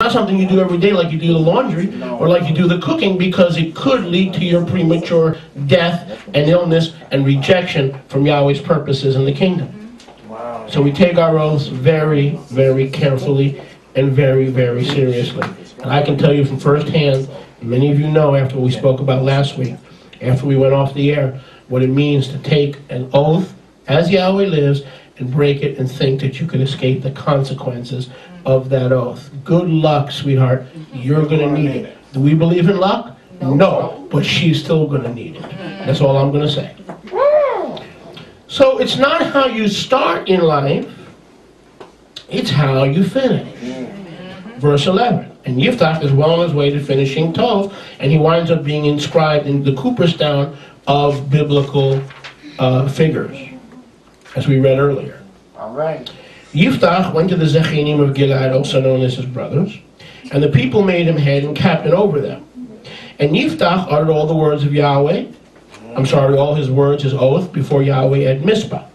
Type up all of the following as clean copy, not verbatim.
not something you do every day like you do the laundry or like you do the cooking, because it could lead to your premature death and illness and rejection from Yahweh's purposes in the kingdom. Wow. So we take our oaths very, very carefully and very, very seriously. And I can tell you from first hand, many of you know after we spoke about last week, after we went off the air, what it means to take an oath as Yahweh lives and break it and think that you can escape the consequences of that oath. Good luck, sweetheart. You're going to need it. Do we believe in luck? No, but she's still going to need it. That's all I'm going to say. So it's not how you start in life, it's how you finish. Verse 11. And Yiphtachs is well on his way to finishing Tov, and he winds up being inscribed in the Cooperstown of biblical figures, as we read earlier. All right. Yiphtach went to the Zechinim of Gilad, also known as his brothers, and the people made him head and captain over them. And Yiphtach uttered all the words of Yahweh, all his words, his oath, before Yahweh at Mizpah.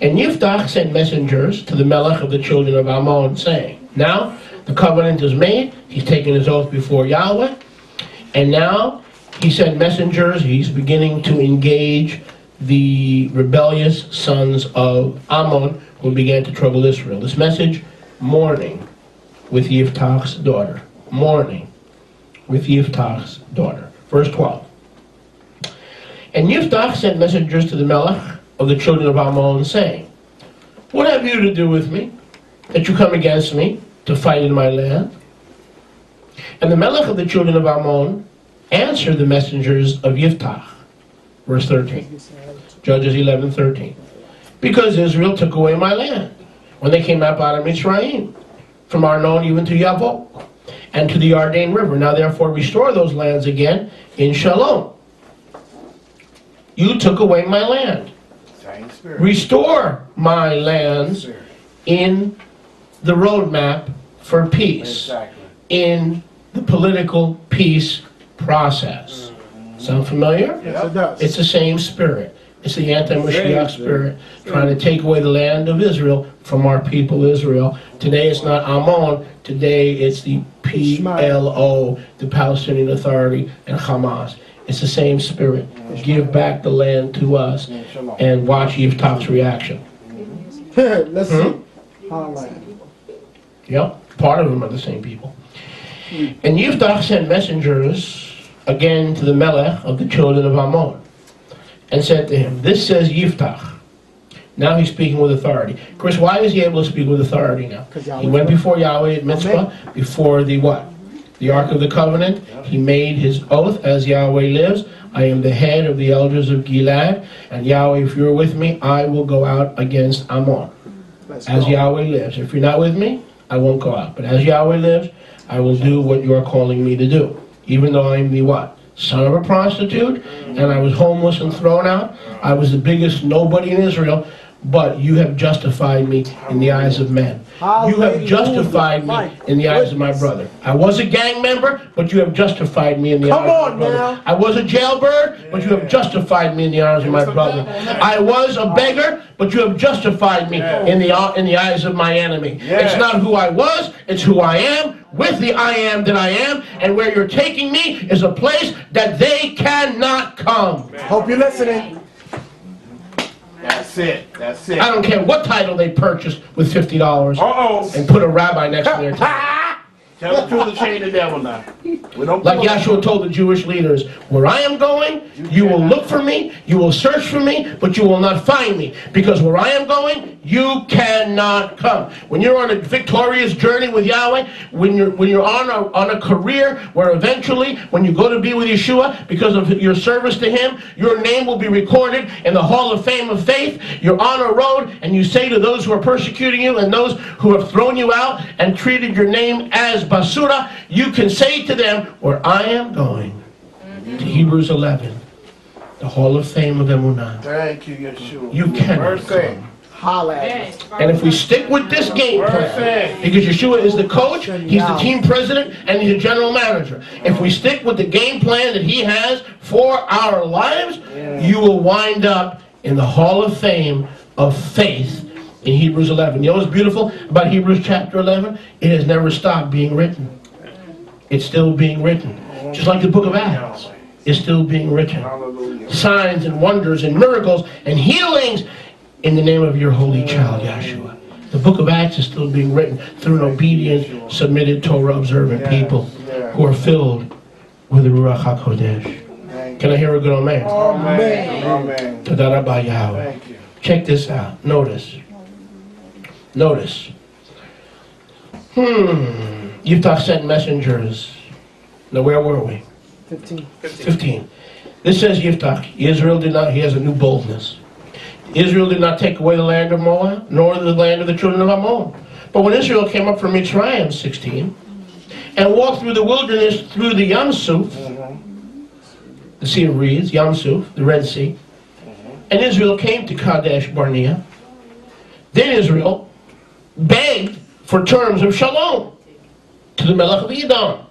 And Yiphtach sent messengers to the Melech of the children of Ammon, saying, now the covenant is made, he's taken his oath before Yahweh, and now he sent messengers, he's beginning to engage the rebellious sons of Ammon who began to trouble Israel. This message, mourning with Yiphtach's daughter. Mourning with Yiphtach's daughter. Verse 12. And Yiphtach sent messengers to the Melech of the children of Ammon, saying, what have you to do with me, that you come against me to fight in my land? And the Melech of the children of Ammon answered the messengers of Yiphtach. Verse 13. Judges 11:13. Because Israel took away my land when they came up out of Mitzrayim, from Arnon even to Yavok, and to the Yarden River. Now therefore restore those lands again in Shalom. You took away my land. Restore my lands in the roadmap for peace, in the political peace process. Sound familiar? Yes, it does. It's the same spirit. It's the anti-Mashiach spirit trying to take away the land of Israel from our people Israel. Today it's not Ammon. Today it's the PLO, the Palestinian Authority, and Hamas. It's the same spirit. Give back the land to us and watch Yiphtach's reaction. Let's see. Yep, part of them are the same people. And Yiphtach sent messengers again to the Melech of the children of Ammon, and said to him, this says Yiphtach. Now he's speaking with authority. Chris, why is he able to speak with authority now? He went before Yahweh at Mitzvah, before the what? The Ark of the Covenant. He made his oath, as Yahweh lives, I am the head of the elders of Gilad, and Yahweh, if you're with me, I will go out against Ammon. As Yahweh lives. If you're not with me, I won't go out. But as Yahweh lives, I will do what you're calling me to do. Even though I'm the what? Son of a prostitute, and I was homeless and thrown out. I was the biggest nobody in Israel, but you have justified me in the eyes of men. You have justified me in the eyes of my brother. I was a gang member, but you have justified me in the eyes of my brother. I was a jailbird, but you have justified me in the eyes of my brother. I was a beggar, but you have justified me in the eyes of my enemy. It's not who I was, it's who I am, with the I am that I am, and where you're taking me is a place that they cannot come. Hope you're listening. That's it. That's it. I don't care what title they purchased with $50 and put a rabbi next to their title. Tell the truth and shame the devil now. Like Yahshua told the Jewish leaders, where I am going, you will look for me, you will search for me, but you will not find me. Because where I am going, you cannot come. When you're on a victorious journey with Yahweh, when you're on a career where eventually, when you go to be with Yeshua, because of your service to Him, your name will be recorded in the Hall of Fame of Faith. You're on a road, and you say to those who are persecuting you and those who have thrown you out and treated your name as basura, you can say to them, where I am going, to Hebrews 11, the Hall of Fame of Emunah. Thank you, Yeshua. You cannot come. Holla. And if we stick with this game plan, because Yeshua is the coach, he's the team president, and he's the general manager. If we stick with the game plan that he has for our lives, you will wind up in the Hall of Fame of Faith in Hebrews 11. You know what's beautiful about Hebrews chapter 11? It has never stopped being written. It's still being written. Just like the book of Acts is still being written. Hallelujah. Signs and wonders and miracles and healings in the name of your holy child, Yeshua. The book of Acts is still being written through an obedient, submitted, Torah-observant people who are filled with the Ruach HaKodesh. Can I hear a good amen? Amen. Amen. Toda Rabba Yahweh. Thank you. Check this out. Notice. Yiphtachs sent messengers. Now where were we? 15. This says Yiphtach. Israel did not, he has a new boldness. Israel did not take away the land of Moab, nor the land of the children of Ammon. But when Israel came up from Mitzrayim, 16, and walked through the wilderness through the Yam Suf, the Sea of Reeds, Yam Suf, the Red Sea, and Israel came to Kadesh Barnea, then Israel begged for terms of shalom to the Melech of Edom,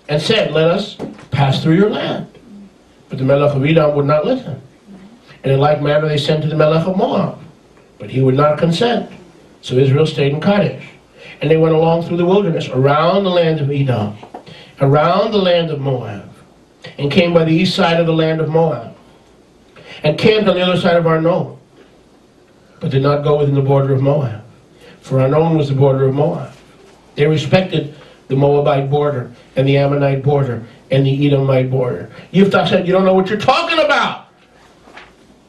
and said, let us pass through your land. But the Melech of Edom would not listen. And in like manner they sent to the Melech of Moab, but he would not consent. So Israel stayed in Kadesh. And they went along through the wilderness, around the land of Edom, around the land of Moab, and came by the east side of the land of Moab, and camped on the other side of Arnon, but did not go within the border of Moab, for Arnon was the border of Moab. They respected the Moabite border, and the Ammonite border, and the Edomite border. Yiphtach said, you don't know what you're talking about.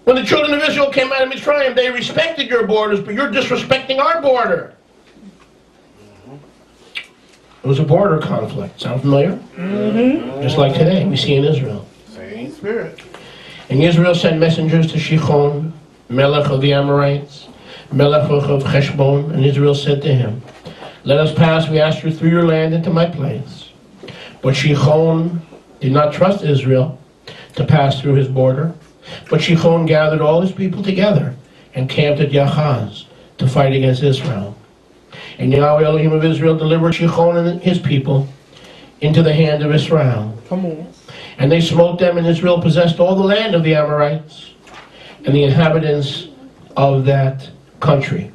When the children of Israel came out of Mitzrayim, they respected your borders, but you're disrespecting our border. It was a border conflict. Sound familiar? Just like today, we see in Israel. Same spirit. And Israel sent messengers to Shichon, Melech of the Amorites, Melech of Heshbon, and Israel said to him, let us pass, we ask you, through your land into my place. But Shichon did not trust Israel to pass through his border. But Shichon gathered all his people together and camped at Yachaz to fight against Israel. And Yahweh Elohim of Israel delivered Shichon and his people into the hand of Israel. Come on. And they smote them, and Israel possessed all the land of the Amorites and the inhabitants of that country.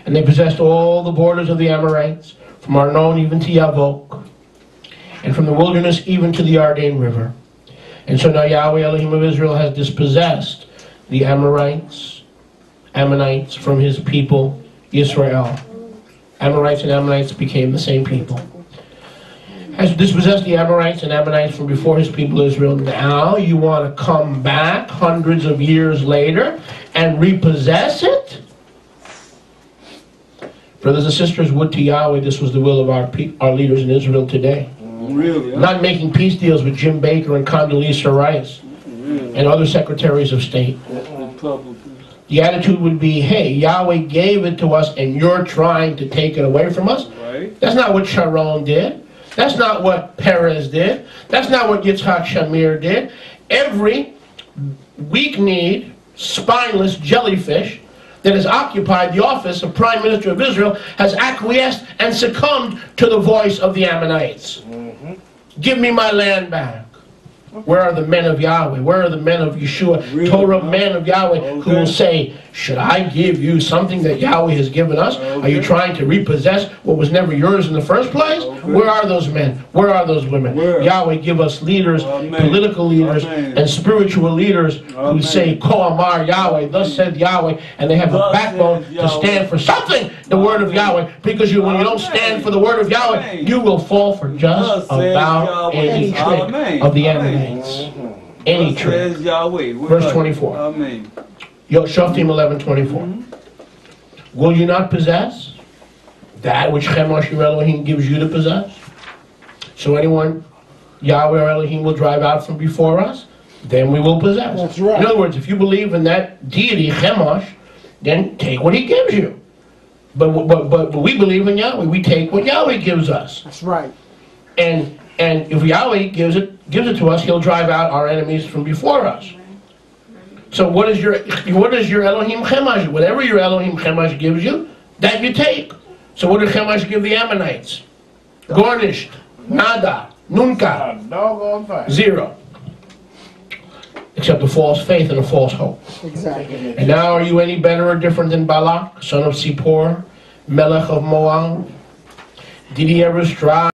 And they possessed all the borders of the Amorites, from Arnon even to Yavok, and from the wilderness even to the Arden River. And so now Yahweh Elohim of Israel has dispossessed the Ammonites from his people, Yisrael. Amorites and Ammonites became the same people. Has dispossessed the Amorites and Ammonites from before his people Israel. Now you want to come back hundreds of years later and repossess it? Brothers and sisters, would to Yahweh this was the will of our leaders in Israel today. Really? Not making peace deals with Jim Baker and Condoleezza Rice and other secretaries of state. The attitude would be, hey, Yahweh gave it to us and you're trying to take it away from us. Right. That's not what Sharon did. That's not what Perez did. That's not what Yitzhak Shamir did. Every weak-kneed, spineless jellyfish that has occupied the office of Prime Minister of Israel has acquiesced and succumbed to the voice of the Ammonites. Give me my land back. Where are the men of Yahweh? Where are the men of Yeshua, Really? Torah men of Yahweh, who will say, should I give you something that Yahweh has given us? Are you trying to repossess what was never yours in the first place? Where are those men? Where are those women? Where? Yahweh, give us leaders, political leaders, and spiritual leaders who say, Ko Amar Yahweh, thus said Yahweh, and they have a backbone to stand for something, the word of Yahweh, because when you don't stand for the word of Yahweh, you will fall for just about any trick of the Ammonites. Any trick. Verse 24. Amen. Shoftim 11:24. Will you not possess that which Chemosh your Elohim gives you to possess? So anyone Yahweh or Elohim will drive out from before us, then we will possess. That's right. In other words, if you believe in that deity, Chemosh, then take what he gives you. But we believe in Yahweh. We take what Yahweh gives us. That's right. And if Yahweh gives it to us, he'll drive out our enemies from before us. So what is your Elohim Chemosh? Whatever your Elohim Chemosh gives you, that you take. So what did Chemosh give the Ammonites? Garnished, nada, nunca, Doggone fine. 0. except a false faith and a false hope. Exactly. And now are you any better or different than Balak, son of Zippor, Melech of Moab? Did he ever strive